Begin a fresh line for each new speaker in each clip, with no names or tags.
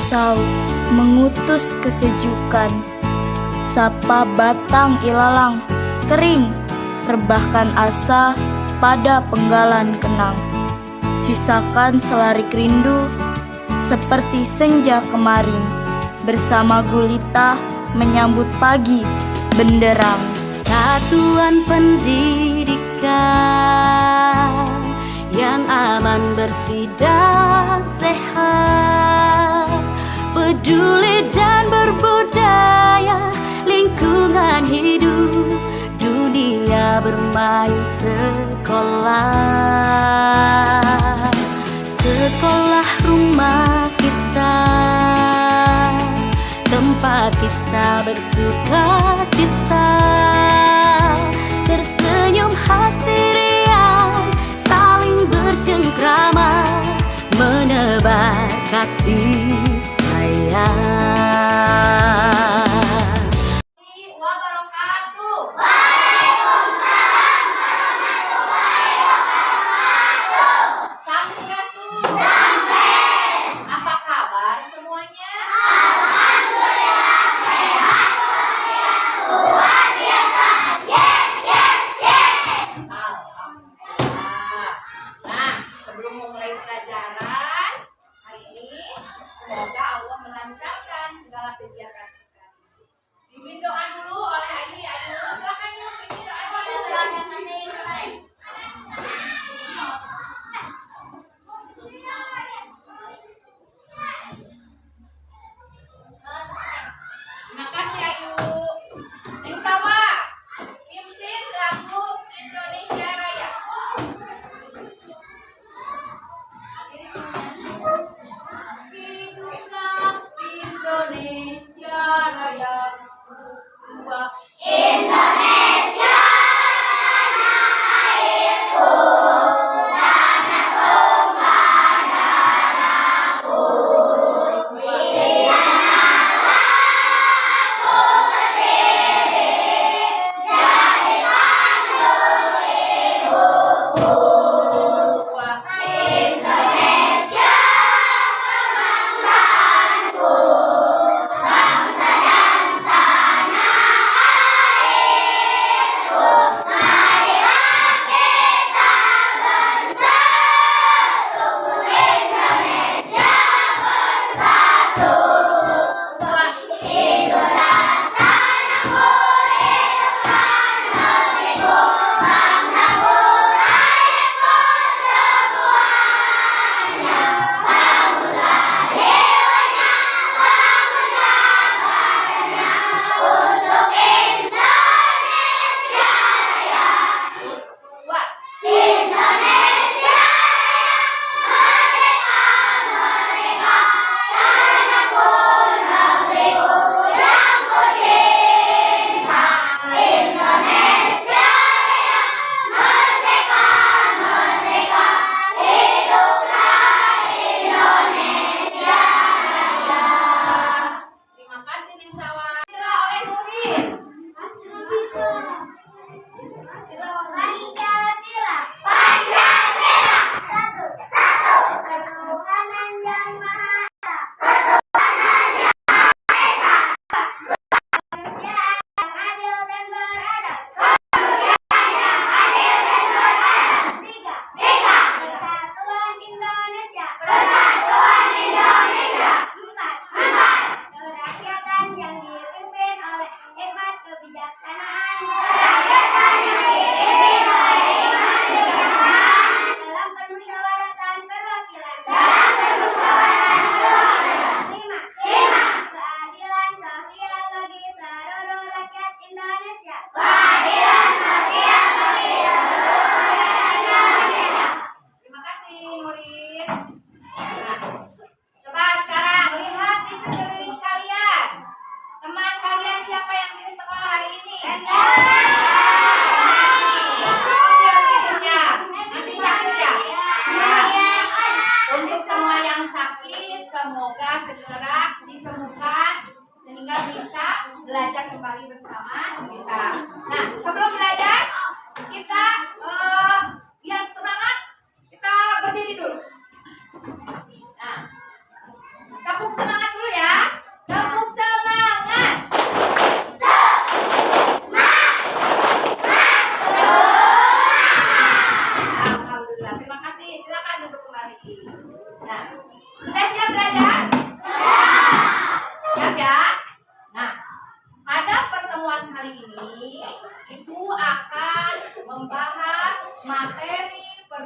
risau mengutus kesejukan. Sapa batang ilalang kering, rebahkan asa pada penggalan kenang. Sisakan selarik rindu seperti senja kemarin, bersama gulita menyambut pagi benderang.
Satuan pendidikan yang aman, bersih dan sehat, peduli dan berbudaya, lingkungan hidup, dunia bermain sekolah. Sekolah rumah kita, tempat kita bersuka cita, tersenyum hati riang, saling bercengkrama, menebar kasih sayang.
Apa kabar semuanya? Alhamdulillah. Nah, sebelum memulai pelajaran hari ini, semoga Allah melancarkan segala kegiatan kita. Bimbing doa dulu oleh Ayu. Ayu, silakan yuk bimbing doa dulu. Terima kasih Ayu. Yang sama, pimpin lagu Indonesia Raya. Hiduplah Indonesia Raya. Dua.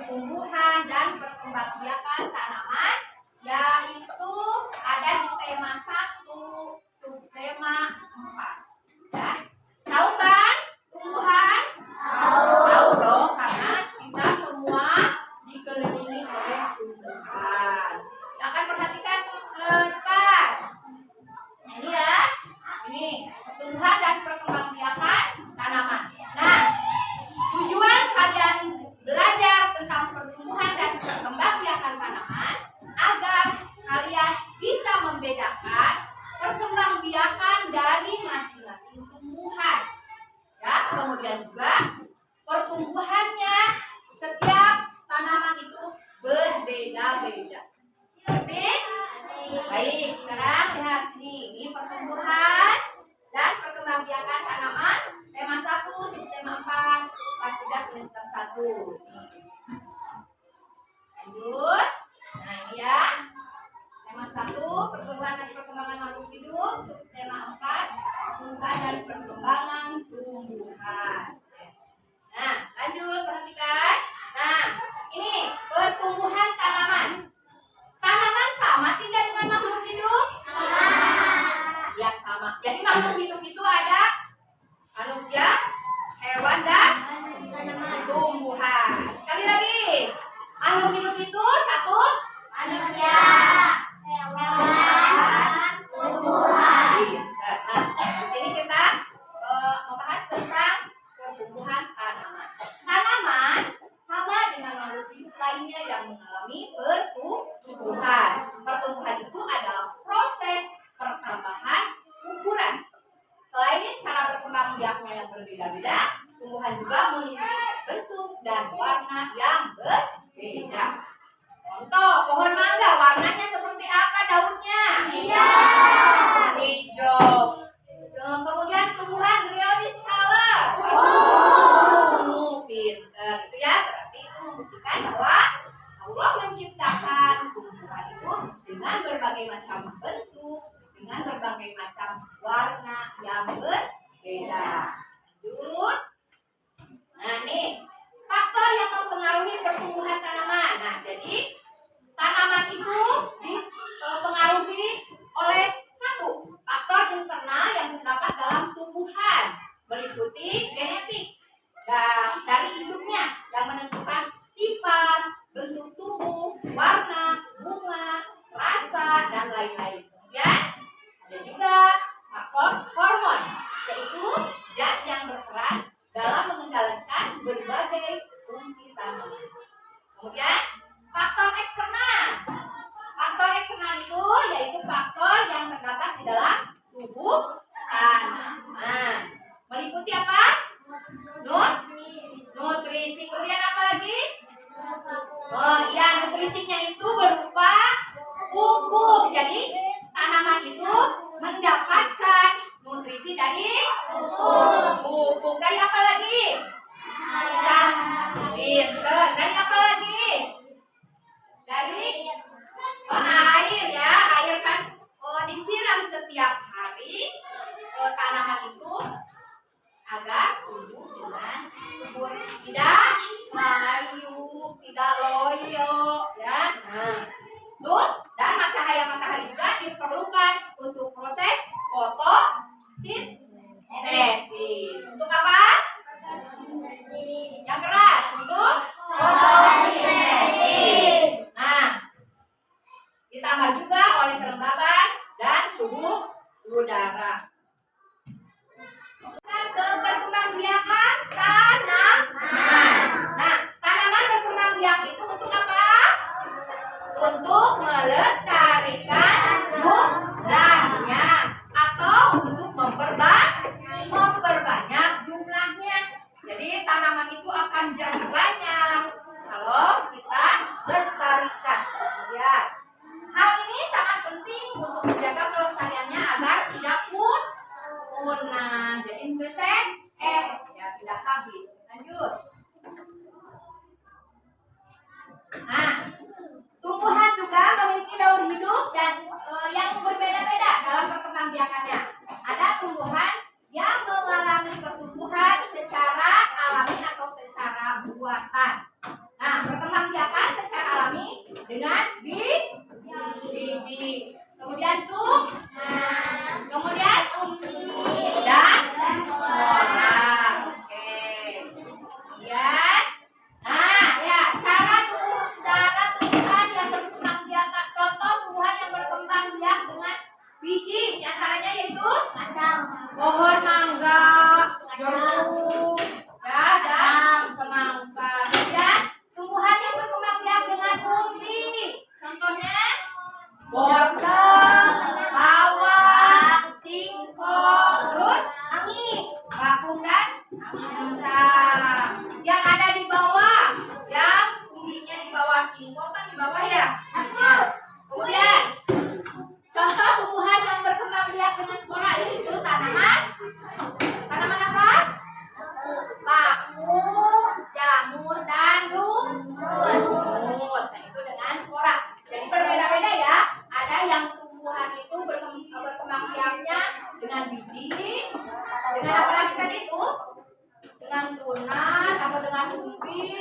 pertumbuhan dan perkembangbiakan tanaman, yaitu ada di tema 1, subtema 4. Ya. Tahu kan tumbuhan? Tahu dong, karena kita semua dikelilingi oleh tumbuhan. Akan perhatikan ke depan. Ini ya, ini tumbuhan dan perkembangbiakan tanaman. Nah, tujuan kalian belajar tentang pertumbuhan dan perkembangbiakan tanaman agar kalian bisa membedakan perkembangbiakan dari masing-masing tumbuhan. Ya, kemudian juga pertumbuhannya setiap tanaman itu berbeda-beda. Oke? Baik, sekarang lihat sini. Ini pertumbuhan dan perkembangbiakan tanaman tema 1, subtema 4, kelas 3 semester 1. Lanjut. Nah, ini ya. Tema 1, pertumbuhan dan perkembangan makhluk hidup, subtema 4, pertumbuhan dan perkembangan tumbuhan. Nah, lanjut perhatikan. Nah, ini pertumbuhan tanaman. Tanaman sama tidak dengan makhluk hidup? Ya, sama. Jadi makhluk hidup itu ada manusia, hewan, dan tumbuhan. Sekali lagi, makhluk hidup itu 1, manusia, hewan, tumbuhan. Nah, di sini kita membahas tentang pertumbuhan tanaman. Tanaman sama dengan makhluk hidup lainnya yang mengalami pertumbuhan. Pertumbuhan itu adalah proses pertambahan ukuran. Selain cara berkembang biaknya yang berbeda-beda, tumbuhan juga memiliki bentuk dan warna yang berbeda. Contoh, pohon mangga warnanya seperti apa daunnya? Hijau. Kemudian tumbuhan riolis color. Pinter. Itu ya, berarti itu membuktikan bahwa Allah menciptakan tumbuhan itu dengan berbagai macam bentuk, dengan berbagai macam warna yang berbeda. Lanjut. Nah, nih faktor yang mempengaruhi pertumbuhan tanaman. Nah, jadi tanaman itu dipengaruhi oleh 1, faktor internal yang terdapat dalam tumbuhan, meliputi genetik dari induknya yang menentukan sifat, bentuk tubuh, warna, bunga, rasa, dan lain-lain. Kemudian ada juga faktor hormon, yaitu zat yang berperan dalam mengendalikan berbagai fungsi tanaman. Kemudian faktor eksternal. Faktor eksternal itu yaitu faktor yang terdapat di dalam tubuh tanaman. Meliputi apa? Nutrisi. Kemudian apa lagi? Oh iya, nutrisinya itu berupa pupuk. Jadi tanaman itu mendapatkan nutrisi dari pupuk. Dari apa lagi? Pinter. Dari apa lagi? Dari air ya. Air kan disiram setiap hari tanaman itu agar tumbuh dengan subur, tidak layu, tidak loyo, ya. Nah, tuh, dan matahari juga diperlukan untuk proses fotosintesis. Untuk apa? Yang keras untuk fotosintesis. Nah, ditambah juga oleh kelembaban dan suhu udara. Ke perkembangbiakan tanaman. Nah, tanaman berkembang biak itu untuk apa? Untuk melestarikan jumlahnya atau untuk memperbanyak jumlahnya. Jadi tanaman itu akan jadi banyak kalau kita lestarikan. Ya. Hal ini sangat penting untuk menjaga pelestariannya agar tidak punah. Jadi besek ya tidak habis. Lanjut. Nah, tumbuhan juga memiliki daur hidup dan yang berbeda-beda dalam perkembangbiakannya. Ada tumbuhan yang mengalami pertumbuhan secara alami atau secara buatan. Nah, perkembangan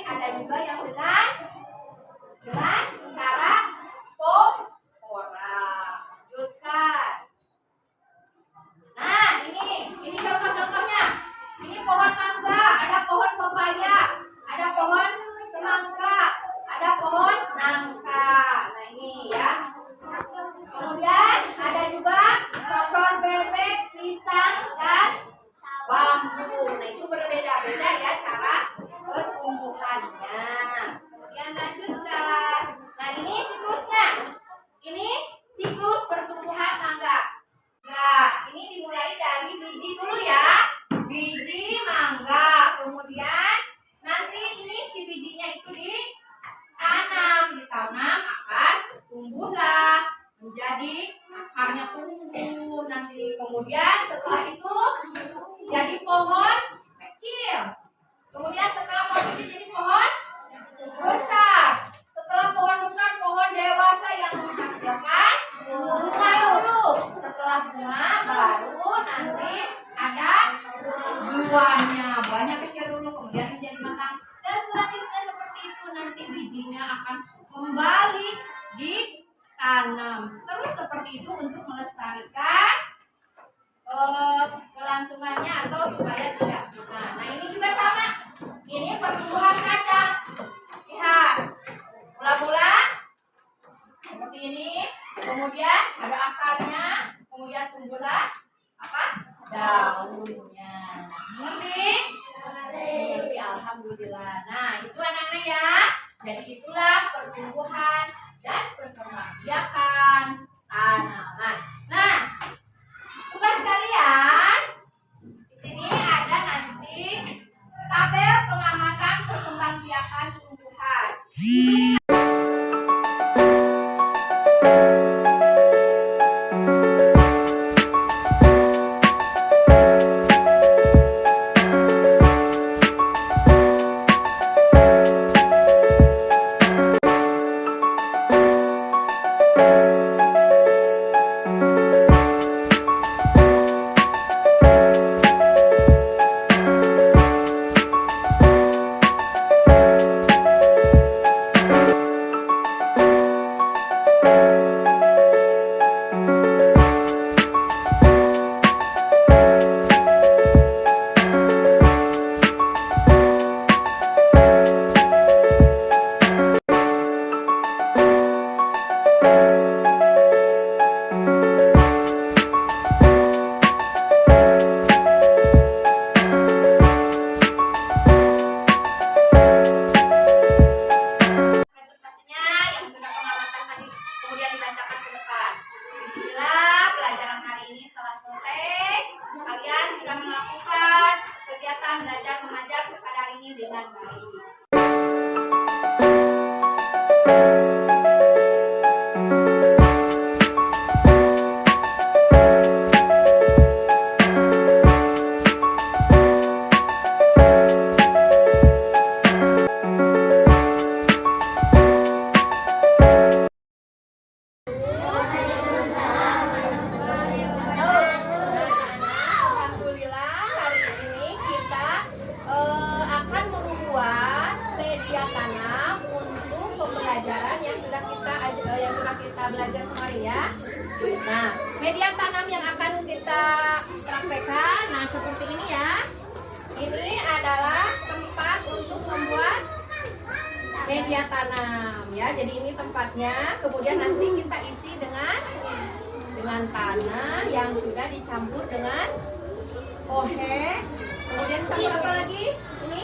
ada juga yang dengan cara spora. Lanjutkan. Nah, ini contoh-contohnya. Ini pohon mangga, ada pohon pepaya, ada pohon semangka, ada pohon nangka. Nah, ini ya. Kemudian ada juga cocor bebek, pisang, dan bambu. Nah, itu berbeda-beda ya cara pertumbuhannya. Kemudian lanjutkan. Nah, ini siklusnya. Ini siklus pertumbuhan mangga. Nah, ini dimulai dari biji dulu ya. Biji mangga. Kemudian nanti ini si bijinya itu ditanam akan tumbuhlah menjadi akarnya tumbuh nanti. Kemudian setelah itu jadi pohon kecil. Kemudian setelah pohon kecil jadi pohon besar. Setelah pohon besar, pohon dewasa yang menghasilkan bunga dulu. Setelah bunga baru nanti ada buahnya. Buahnya kecil dulu, kemudian menjadi matang. Dan selanjutnya seperti itu nanti bijinya akan kembali ditanam. Terus seperti itu untuk melestarikan kelangsungannya atau supaya tidak punah. Nah, ini juga sama. Ini pertumbuhan kacang. Lihat, mula-mula seperti ini. Kemudian ada akarnya. Kemudian tumbuhlah apa? Daunnya. Mengerti? Mengerti, alhamdulillah. Nah, itu anak-anak ya. Jadi itulah pertumbuhan dan perkembangbiakan tanaman. Nah, tugas kalian di sini ada nanti tabel pengamatan perkembangbiakan tumbuhan. Di sini belajar kemarin ya. Nah, media tanam yang akan kita praktekkan, nah seperti ini ya. Ini adalah tempat untuk membuat media tanam ya. Jadi ini tempatnya. Kemudian nanti kita isi dengan tanah yang sudah dicampur dengan pohe. Kemudian campur apa lagi? Ini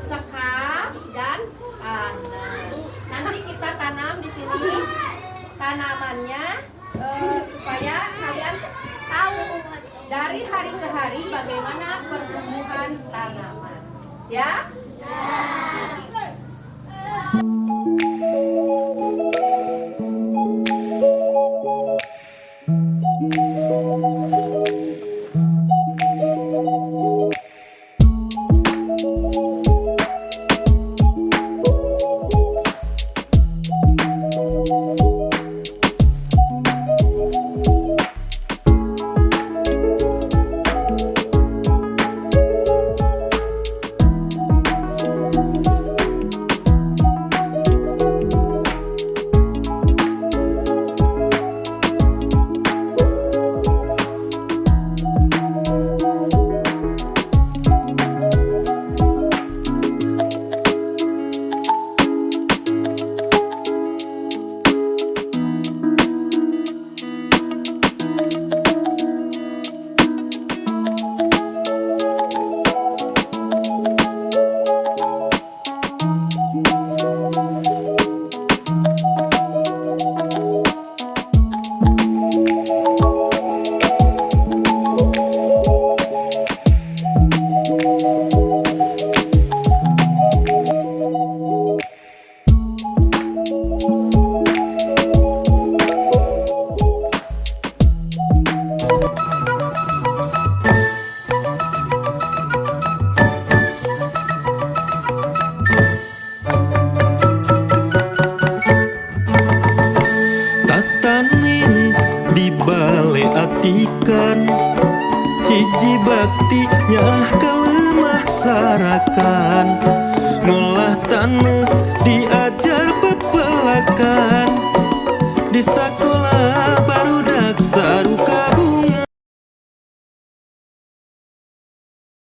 sekam dan tanah. Nanti kita tanam di sini tanamannya supaya kalian tahu dari hari ke hari bagaimana pertumbuhan tanaman. Ya?
Nyah kelemah sarakan, ngolah tanah diajar pepelakan. Di sekolah